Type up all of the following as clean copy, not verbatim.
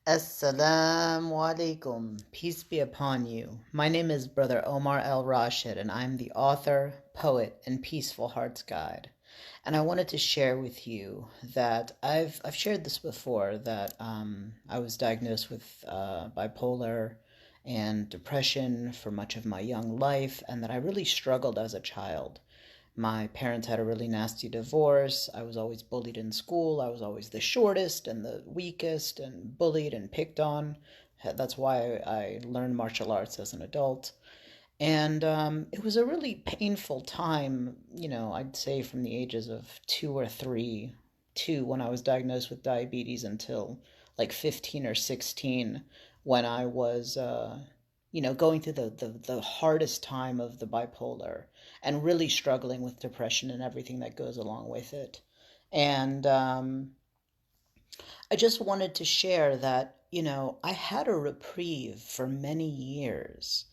Assalamu alaikum. Peace be upon you. My name is Brother Omar El Rashed, and I'm the author, poet, and Peaceful Hearts Guide. And I wanted to share with you that I've shared this before that I was diagnosed with bipolar and depression for much of my young life, and that I really struggled as a child. My parents had a really nasty divorce. I was always bullied in school. I was always the shortest and the weakest and bullied and picked on. That's why I learned martial arts as an adult. And it was a really painful time, I'd say from the ages of 2 or 3, when I was diagnosed with diabetes until like 15 or 16, when I was, going through the hardest time of the bipolar and really struggling with depression and everything that goes along with it. And I just wanted to share that, I had a reprieve for many years.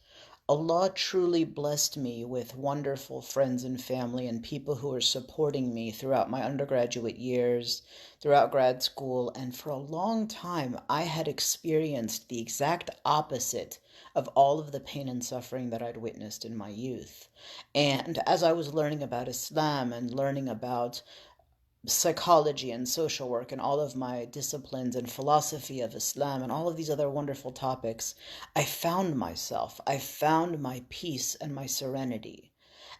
Allah truly blessed me with wonderful friends and family and people who were supporting me throughout my undergraduate years, throughout grad school, and for a long time I had experienced the exact opposite of all of the pain and suffering that I'd witnessed in my youth. And as I was learning about Islam and learning about psychology and social work and all of my disciplines and philosophy of Islam and all of these other wonderful topics, I found myself. I found my peace and my serenity.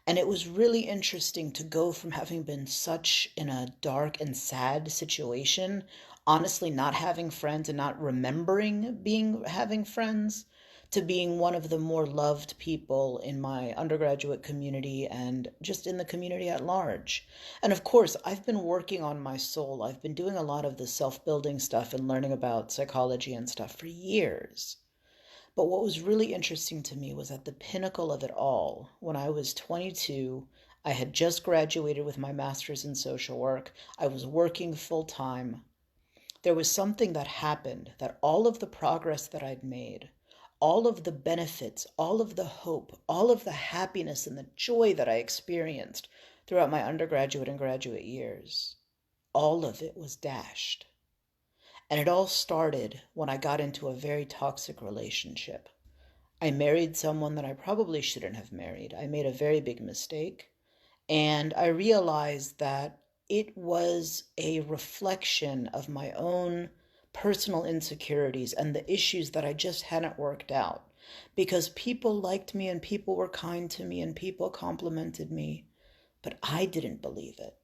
And it was really interesting to go from having been such in a dark and sad situation, honestly not having friends and not remembering being having friends, to being one of the more loved people in my undergraduate community and just in the community at large. And of course, I've been working on my soul. I've been doing a lot of the self-building stuff and learning about psychology and stuff for years. But what was really interesting to me was at the pinnacle of it all, when I was 22, I had just graduated with my master's in social work. I was working full time. There was something that happened that all of the progress that I'd made, all of the benefits, all of the hope, all of the happiness and the joy that I experienced throughout my undergraduate and graduate years, all of it was dashed. And it all started when I got into a very toxic relationship. I married someone that I probably shouldn't have married. I made a very big mistake. And I realized that it was a reflection of my own personal insecurities and the issues that I just hadn't worked out. Because people liked me and people were kind to me and people complimented me, but I didn't believe it.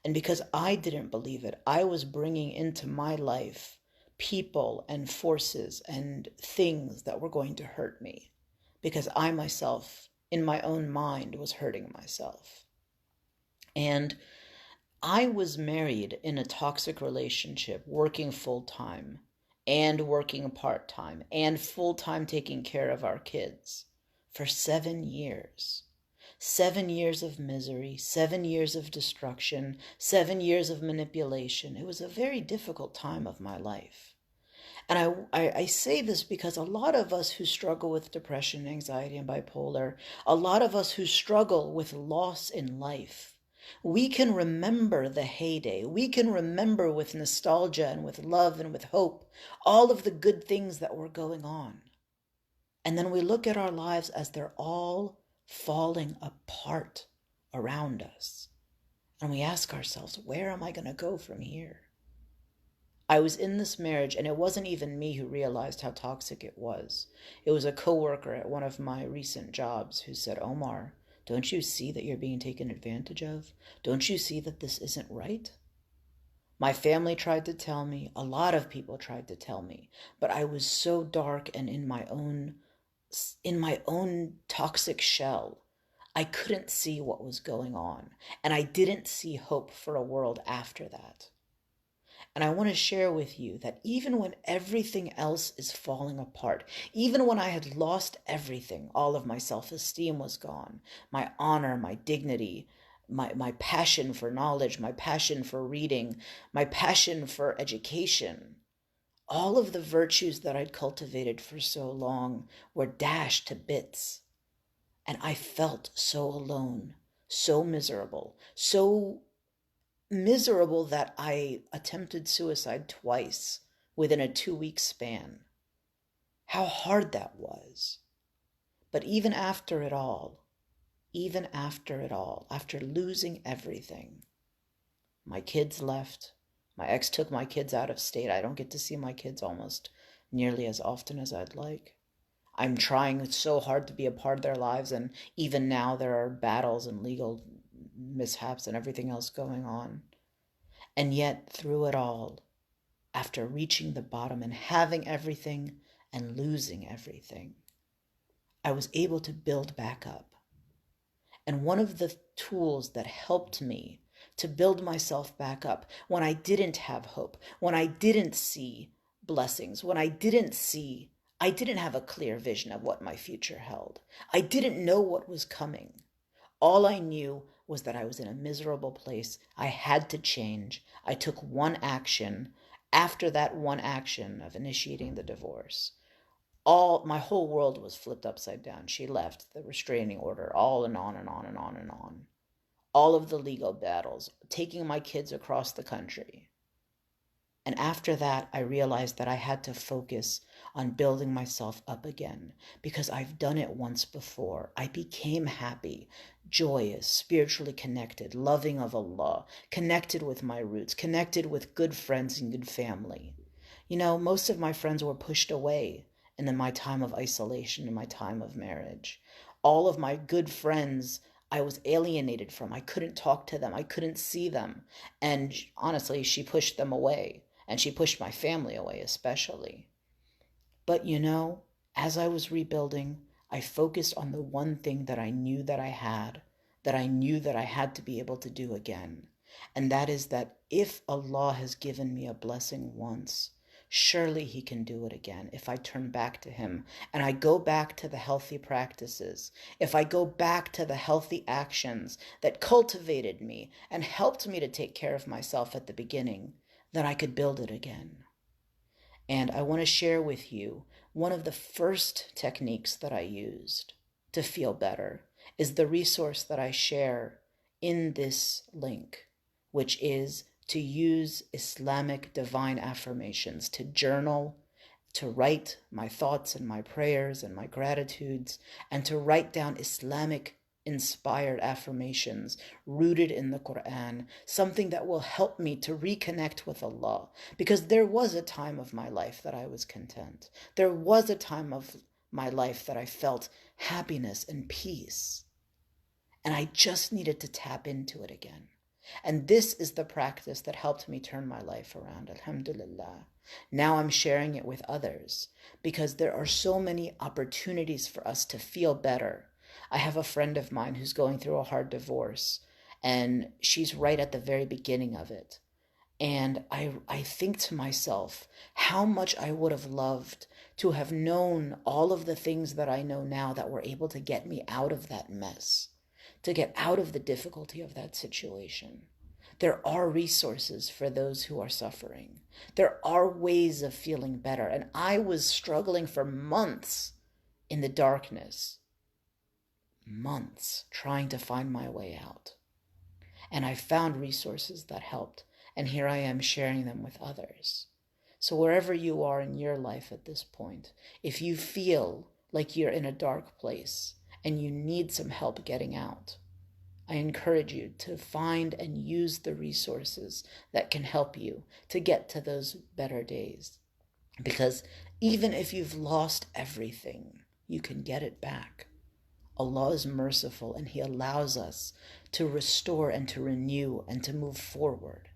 And because I didn't believe it, I was bringing into my life people and forces and things that were going to hurt me because I myself, in my own mind, was hurting myself. And I was married in a toxic relationship, working full time and working part time and full time taking care of our kids for 7 years. 7 years of misery, 7 years of destruction, 7 years of manipulation. It was a very difficult time of my life. And I say this because a lot of us who struggle with depression, anxiety, and bipolar, a lot of us who struggle with loss in life, we can remember the heyday. We can remember with nostalgia and with love and with hope all of the good things that were going on. And then we look at our lives as they're all falling apart around us. And we ask ourselves, where am I going to go from here? I was in this marriage, and it wasn't even me who realized how toxic it was. It was a coworker at one of my recent jobs who said, Omar, don't you see that you're being taken advantage of? Don't you see that this isn't right? My family tried to tell me, a lot of people tried to tell me, but I was so dark and in my own toxic shell. I couldn't see what was going on, and I didn't see hope for a world after that. And I want to share with you that even when everything else is falling apart, even when I had lost everything, all of my self-esteem was gone, my honor, my dignity, my passion for knowledge, my passion for reading, my passion for education, all of the virtues that I'd cultivated for so long were dashed to bits. And I felt so alone, so miserable that I attempted suicide twice within a 2 week span. How hard that was. But even after it all, after losing everything, my kids left. My ex took my kids out of state. I don't get to see my kids almost nearly as often as I'd like. I'm trying so hard to be a part of their lives, and even now there are battles and legal mishaps and everything else going on. And yet, through it all, after reaching the bottom and having everything and losing everything, I was able to build back up. And one of the tools that helped me to build myself back up when I didn't have hope, when I didn't see blessings, when I didn't have a clear vision of what my future held. I didn't know what was coming. All I knew was that I was in a miserable place. I had to change. I took one action. After that one action of initiating the divorce, my whole world was flipped upside down. She left, the restraining order, all and on and on and on and on. All of the legal battles, taking my kids across the country. And after that, I realized that I had to focus on building myself up again because I've done it once before. I became happy, joyous, spiritually connected, loving of Allah, connected with my roots, connected with good friends and good family. You know, most of my friends were pushed away in my time of isolation, in my time of marriage. All of my good friends I was alienated from. I couldn't talk to them. I couldn't see them. And honestly, she pushed them away. And she pushed my family away, especially. But you know, as I was rebuilding, I focused on the one thing that I knew that I had, that I knew that I had to be able to do again. And that is that if Allah has given me a blessing once, surely He can do it again if I turn back to Him and I go back to the healthy practices, if I go back to the healthy actions that cultivated me and helped me to take care of myself at the beginning, then I could build it again. And I want to share with you one of the first techniques that I used to feel better is the resource that I share in this link, which is to use Islamic divine affirmations, to journal, to write my thoughts and my prayers and my gratitudes, and to write down Islamic inspired affirmations rooted in the Quran, something that will help me to reconnect with Allah. Because there was a time of my life that I was content. There was a time of my life that I felt happiness and peace. And I just needed to tap into it again. And this is the practice that helped me turn my life around, alhamdulillah. Now I'm sharing it with others because there are so many opportunities for us to feel better. I have a friend of mine who's going through a hard divorce, and she's right at the very beginning of it. And I think to myself how much I would have loved to have known all of the things that I know now that were able to get me out of that mess, to get out of the difficulty of that situation. There are resources for those who are suffering. There are ways of feeling better. And I was struggling for months in the darkness, months trying to find my way out. And I found resources that helped. And here I am sharing them with others. So wherever you are in your life at this point, if you feel like you're in a dark place and you need some help getting out, I encourage you to find and use the resources that can help you to get to those better days. Because even if you've lost everything, you can get it back. Allah is merciful and He allows us to restore and to renew and to move forward.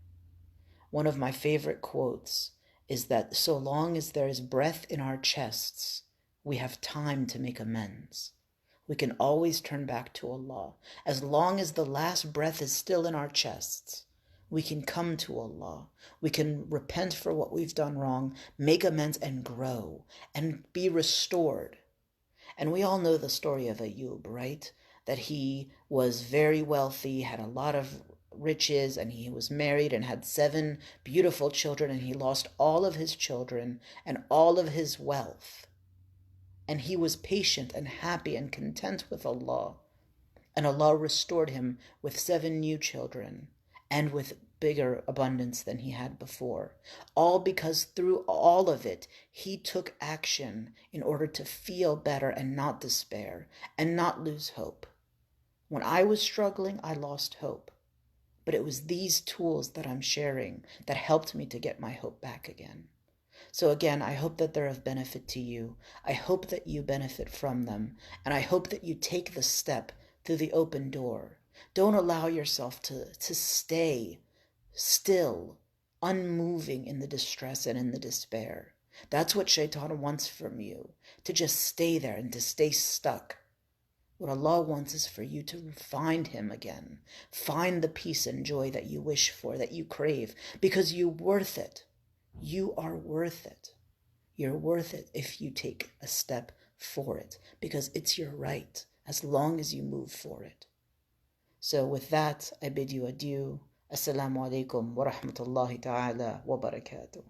One of my favorite quotes is that so long as there is breath in our chests, we have time to make amends. We can always turn back to Allah. As long as the last breath is still in our chests, we can come to Allah. We can repent for what we've done wrong, make amends and grow and be restored. And we all know the story of Ayub, right? That he was very wealthy, had a lot of riches, and he was married and had 7 beautiful children, and he lost all of his children and all of his wealth. And he was patient and happy and content with Allah. And Allah restored him with 7 new children and with bigger abundance than he had before. All because through all of it, he took action in order to feel better and not despair and not lose hope. When I was struggling, I lost hope. But it was these tools that I'm sharing that helped me to get my hope back again. So again, I hope that they're of benefit to you. I hope that you benefit from them. And I hope that you take the step through the open door. Don't allow yourself to stay still, unmoving in the distress and in the despair. That's what Shaitan wants from you, to just stay there and to stay stuck. What Allah wants is for you to find Him again. Find the peace and joy that you wish for, that you crave, because you're worth it. You are worth it. You're worth it if you take a step for it, because it's your right, as long as you move for it. So with that, I bid you adieu. Assalamu alaikum wa rahmatullahi ta'ala wa barakatuh.